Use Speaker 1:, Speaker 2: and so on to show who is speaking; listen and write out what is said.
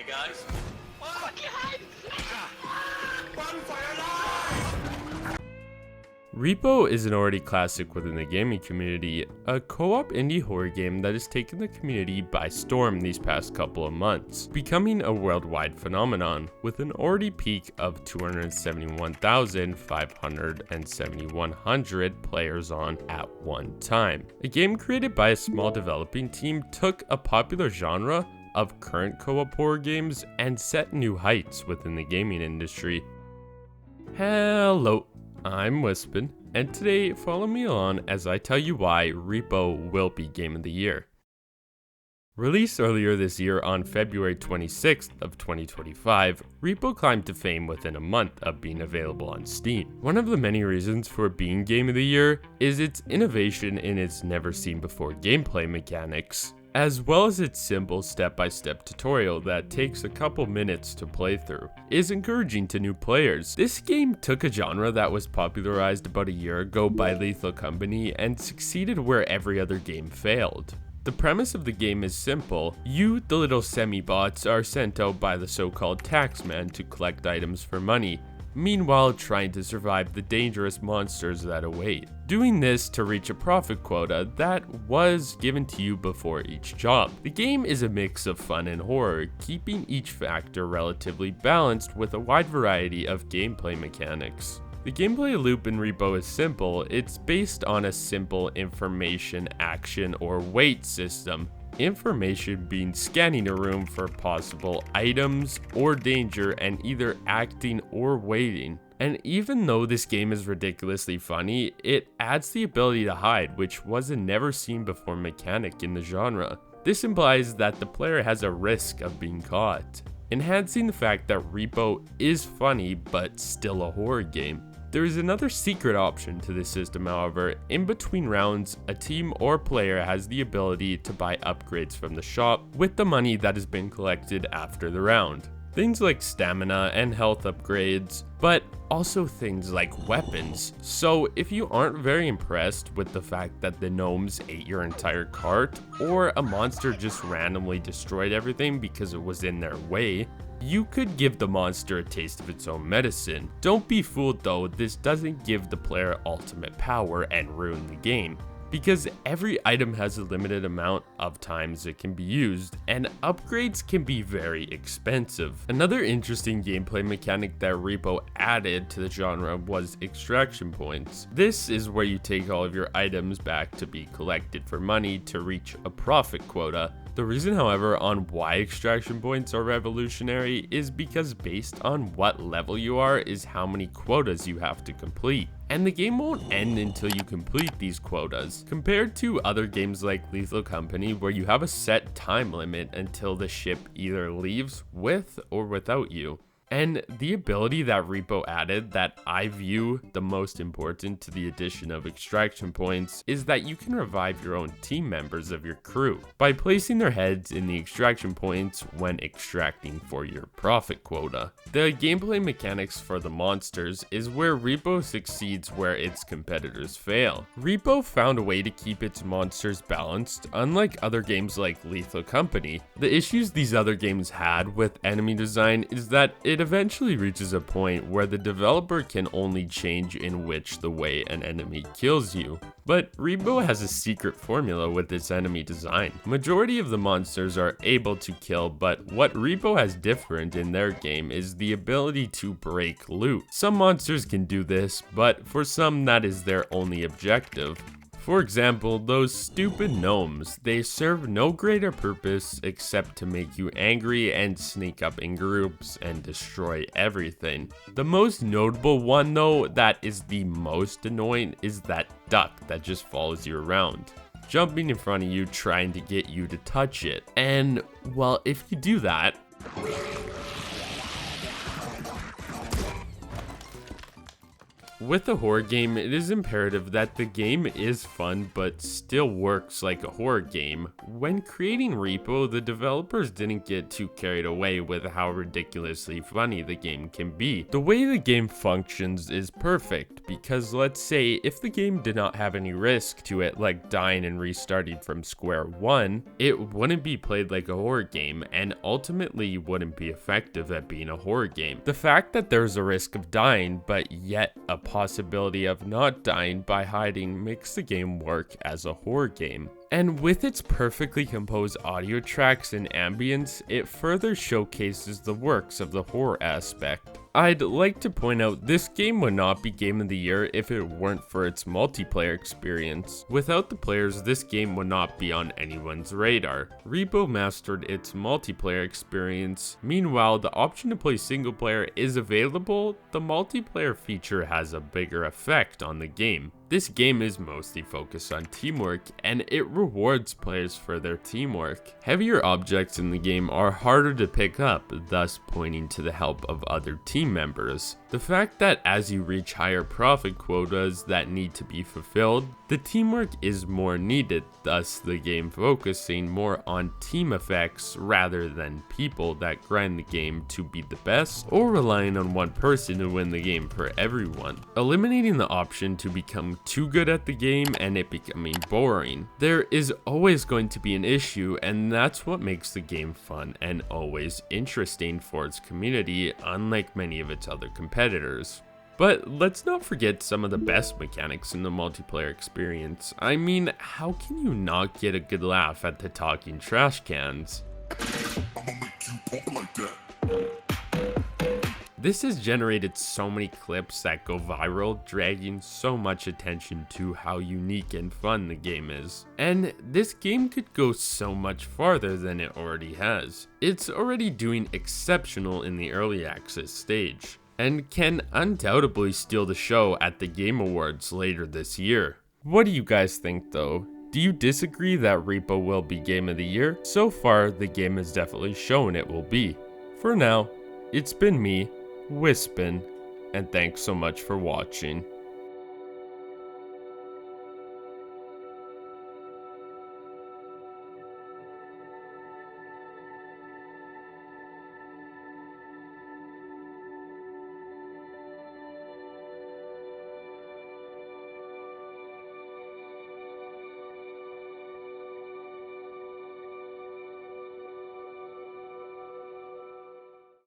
Speaker 1: guys.
Speaker 2: R.E.P.O is an already classic within the gaming community, a co-op indie horror game that has taken the community by storm these past couple of months, becoming a worldwide phenomenon, with an already peak of 271,571 players on at one time. A game created by a small developing team took a popular genre of current co-op horror games and set new heights within the gaming industry. Hello, I'm Wispin, and today follow me along as I tell you why R.E.P.O will be Game of the Year. Released earlier this year on February 26th of 2025, R.E.P.O climbed to fame within a month of being available on Steam. One of the many reasons for being Game of the Year is its innovation in its never-seen-before gameplay mechanics, as well as its simple step-by-step tutorial that takes a couple minutes to play through, is encouraging to new players. This game took a genre that was popularized about a year ago by Lethal Company and succeeded where every other game failed. The premise of the game is simple. You, the little semi-bots, are sent out by the so-called taxman to collect items for money, meanwhile trying to survive the dangerous monsters that await. Doing this to reach a profit quota that was given to you before each job. The game is a mix of fun and horror, keeping each factor relatively balanced with a wide variety of gameplay mechanics. The gameplay loop in R.E.P.O is simple. It's based on a simple information, action, or wait system. Information being scanning a room for possible items or danger and either acting or waiting. And even though this game is ridiculously funny, it adds the ability to hide, which was a never seen before mechanic in the genre. This implies that the player has a risk of being caught, enhancing the fact that R.E.P.O is funny but still a horror game. There is another secret option to this system, however. In between rounds, a team or player has the ability to buy upgrades from the shop with the money that has been collected after the round. Things like stamina and health upgrades, but also things like weapons. So if you aren't very impressed with the fact that the gnomes ate your entire cart, or a monster just randomly destroyed everything because it was in their way, you could give the monster a taste of its own medicine. Don't be fooled though, this doesn't give the player ultimate power and ruin the game, because every item has a limited amount of times it can be used, and upgrades can be very expensive. Another interesting gameplay mechanic that R.E.P.O added to the genre was extraction points. This is where you take all of your items back to be collected for money to reach a profit quota. The reason, however, on why extraction points are revolutionary is because based on what level you are is how many quotas you have to complete. And the game won't end until you complete these quotas, compared to other games like Lethal Company where you have a set time limit until the ship either leaves with or without you. And the ability that R.E.P.O added that I view the most important to the addition of extraction points is that you can revive your own team members of your crew by placing their heads in the extraction points when extracting for your profit quota. The gameplay mechanics for the monsters is where R.E.P.O succeeds where its competitors fail. R.E.P.O found a way to keep its monsters balanced, unlike other games like Lethal Company. The issues these other games had with enemy design is that it eventually reaches a point where the developer can only change in which the way an enemy kills you. But R.E.P.O has a secret formula with its enemy design. Majority of the monsters are able to kill, but what R.E.P.O has different in their game is the ability to break loot. Some monsters can do this, but for some that is their only objective. For example, those stupid gnomes, they serve no greater purpose except to make you angry and sneak up in groups and destroy everything. The most notable one though, that is the most annoying, is that duck that just follows you around, jumping in front of you trying to get you to touch it. And well, if you do that, With a horror game, it is imperative that the game is fun but still works like a horror game. When creating Repo, the developers didn't get too carried away with how ridiculously funny the game can be. The way the game functions is perfect, because let's say if the game did not have any risk to it, like dying and restarting from square one, it wouldn't be played like a horror game and ultimately wouldn't be effective at being a horror game. The fact that there's a risk of dying but yet a possibility of not dying by hiding makes the game work as a horror game. And with its perfectly composed audio tracks and ambience, it further showcases the works of the horror aspect. I'd like to point out this game would not be Game of the Year if it weren't for its multiplayer experience. Without the players, this game would not be on anyone's radar. Repo mastered its multiplayer experience. Meanwhile, the option to play single player is available. The multiplayer feature has a bigger effect on the game. This game is mostly focused on teamwork, and it rewards players for their teamwork. Heavier objects in the game are harder to pick up, thus pointing to the help of other team members. The fact that as you reach higher profit quotas that need to be fulfilled, the teamwork is more needed, thus the game focusing more on team effects rather than people that grind the game to be the best, or relying on one person to win the game for everyone. Eliminating the option to become too good at the game and it becoming boring. There is always going to be an issue, and that's what makes the game fun and always interesting for its community, unlike many of its other competitors. But let's not forget some of the best mechanics in the multiplayer experience. I mean, how can you not get a good laugh at the talking trash cans? This has generated so many clips that go viral, dragging so much attention to how unique and fun the game is. And this game could go so much farther than it already has. It's already doing exceptional in the early access stage, and can undoubtedly steal the show at the Game Awards later this year. What do you guys think though? Do you disagree that Repo will be Game of the Year? So far, the game has definitely shown it will be. For now, it's been me, Wispin, and thanks so much for watching.